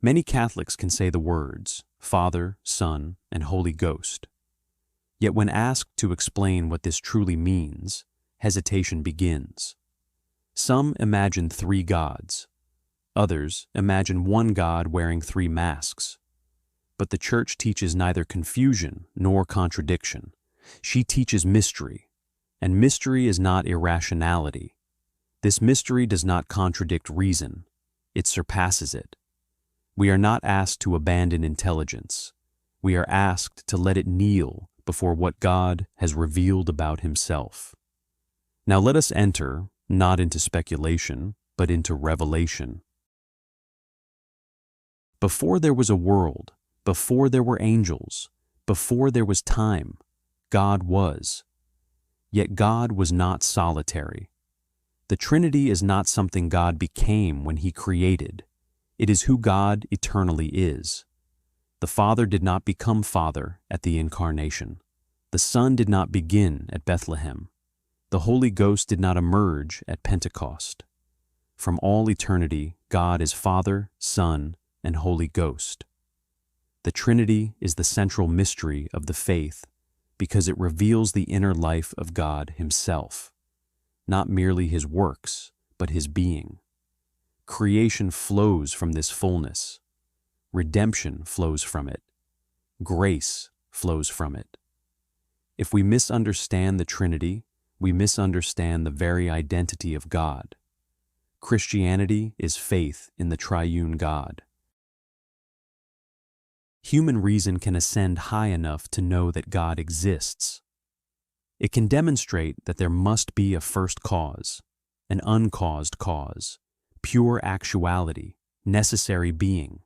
Many Catholics can say the words Father, Son, and Holy Ghost. Yet when asked to explain what this truly means, hesitation begins. Some imagine three gods. Others imagine one God wearing three masks. But the Church teaches neither confusion nor contradiction. She teaches mystery, and mystery is not irrationality. This mystery does not contradict reason. It surpasses it. We are not asked to abandon intelligence. We are asked to let it kneel before what God has revealed about himself. Now let us enter, not into speculation, but into revelation. Before there was a world, before there were angels, before there was time, God was. Yet God was not solitary. The Trinity is not something God became when he created. It is who God eternally is. The Father did not become Father at the Incarnation. The Son did not begin at Bethlehem. The Holy Ghost did not emerge at Pentecost. From all eternity, God is Father, Son, and Holy Ghost. The Trinity is the central mystery of the faith because it reveals the inner life of God himself, not merely his works, but his being. Creation flows from this fullness. Redemption flows from it. Grace flows from it. If we misunderstand the Trinity, we misunderstand the very identity of God. Christianity is faith in the triune God. Human reason can ascend high enough to know that God exists. It can demonstrate that there must be a first cause, an uncaused cause, pure actuality, necessary being.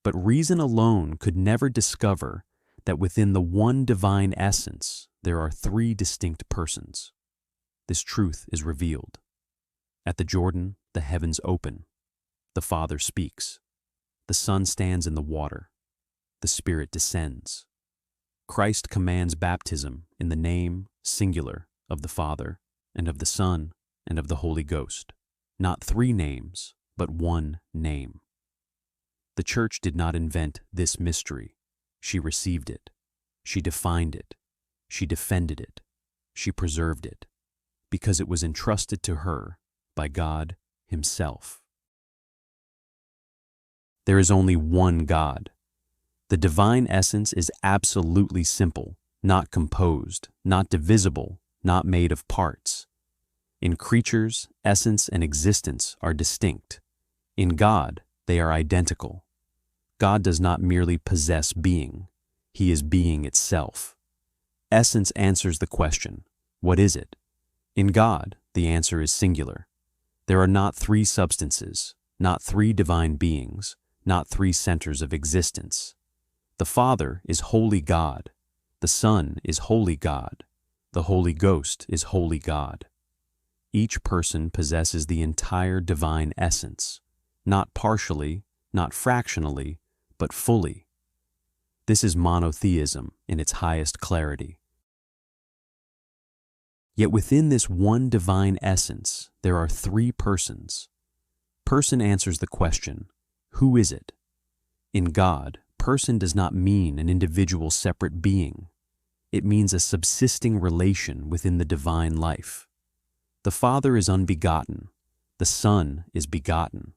But reason alone could never discover that within the one divine essence there are three distinct persons. This truth is revealed. At the Jordan, the heavens open. The Father speaks. The Son stands in the water. The Spirit descends. Christ commands baptism in the name, singular, of the Father, and of the Son, and of the Holy Ghost. Not three names, but one name. The Church did not invent this mystery. She received it. She defined it. She defended it. She preserved it, because it was entrusted to her by God himself. There is only one God. The divine essence is absolutely simple, not composed, not divisible, not made of parts. In creatures, essence and existence are distinct. In God, they are identical. God does not merely possess being. He is being itself. Essence answers the question, what is it? In God, the answer is singular. There are not three substances, not three divine beings, not three centers of existence. The Father is holy God. The Son is holy God. The Holy Ghost is holy God. Each person possesses the entire divine essence, not partially, not fractionally, but fully. This is monotheism in its highest clarity. Yet within this one divine essence, there are three persons. Person answers the question, who is it? In God, person does not mean an individual separate being. It means a subsisting relation within the divine life. The Father is unbegotten. The Son is begotten.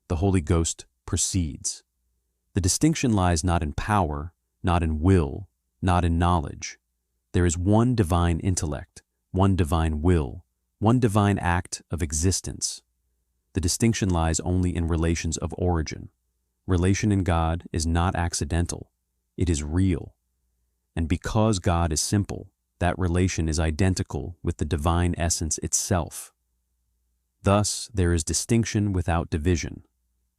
The Holy Ghost proceeds. The distinction lies not in power, not in will, not in knowledge. There is one divine intellect, one divine will, one divine act of existence. The distinction lies only in relations of origin. Relation in God is not accidental. It is real. And because God is simple, that relation is identical with the divine essence itself. Thus, there is distinction without division.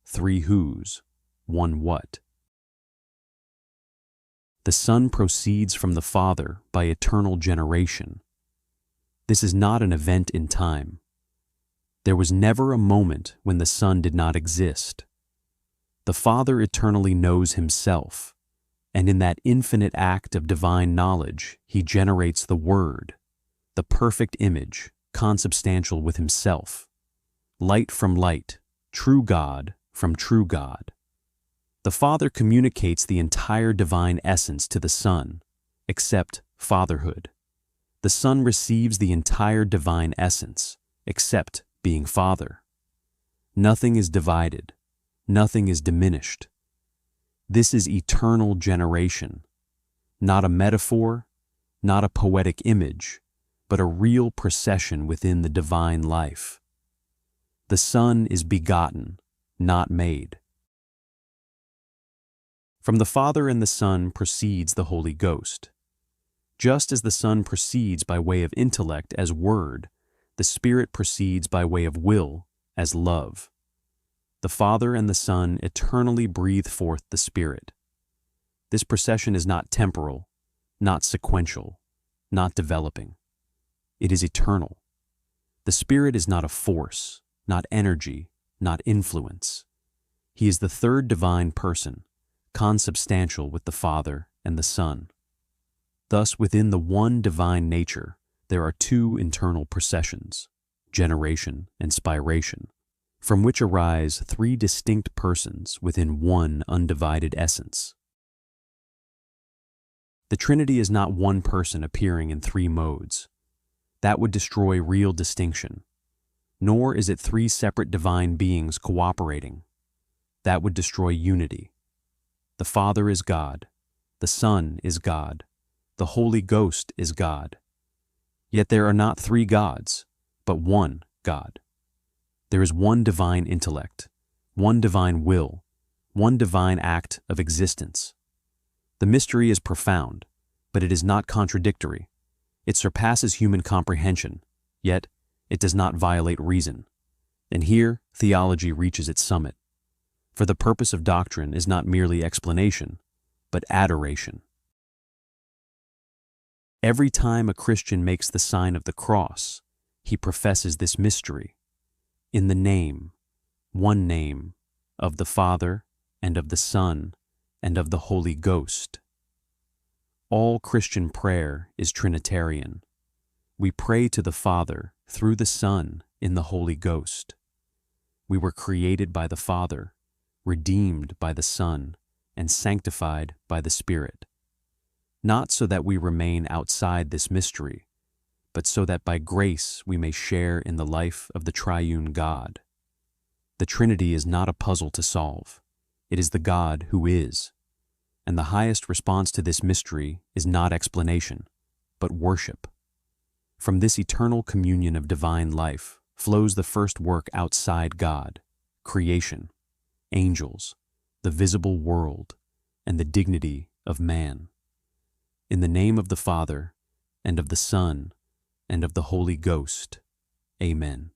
Three whos, one what. The Son proceeds from the Father by eternal generation. This is not an event in time. There was never a moment when the Son did not exist. The Father eternally knows himself, and in that infinite act of divine knowledge, he generates the Word, the perfect image, consubstantial with himself. Light from light, true God from true God. The Father communicates the entire divine essence to the Son, except fatherhood. The Son receives the entire divine essence, except being Father. Nothing is divided, nothing is diminished. This is eternal generation, not a metaphor, not a poetic image, but a real procession within the divine life. The Son is begotten, not made. From the Father and the Son proceeds the Holy Ghost. Just as the Son proceeds by way of intellect as Word, the Spirit proceeds by way of will as love. The Father and the Son eternally breathe forth the Spirit. This procession is not temporal, not sequential, not developing. It is eternal. The Spirit is not a force, not energy, not influence. He is the third divine person, consubstantial with the Father and the Son. Thus, within the one divine nature, there are two internal processions, generation and spiration, from which arise three distinct persons within one undivided essence. The Trinity is not one person appearing in three modes. That would destroy real distinction. Nor is it three separate divine beings cooperating. That would destroy unity. The Father is God, the Son is God, the Holy Ghost is God. Yet there are not three gods, but one God. There is one divine intellect, one divine will, one divine act of existence. The mystery is profound, but it is not contradictory. It surpasses human comprehension, yet it does not violate reason. And here, theology reaches its summit. For the purpose of doctrine is not merely explanation, but adoration. Every time a Christian makes the sign of the cross, he professes this mystery. In the name, one name, of the Father, and of the Son, and of the Holy Ghost. All Christian prayer is Trinitarian. We pray to the Father through the Son in the Holy Ghost. We were created by the Father, redeemed by the Son, and sanctified by the Spirit. Not so that we remain outside this mystery, but so that by grace we may share in the life of the triune God. The Trinity is not a puzzle to solve. It is the God who is. And the highest response to this mystery is not explanation, but worship. From this eternal communion of divine life flows the first work outside God, creation, angels, the visible world, and the dignity of man. In the name of the Father, and of the Son, and of the Holy Ghost. Amen.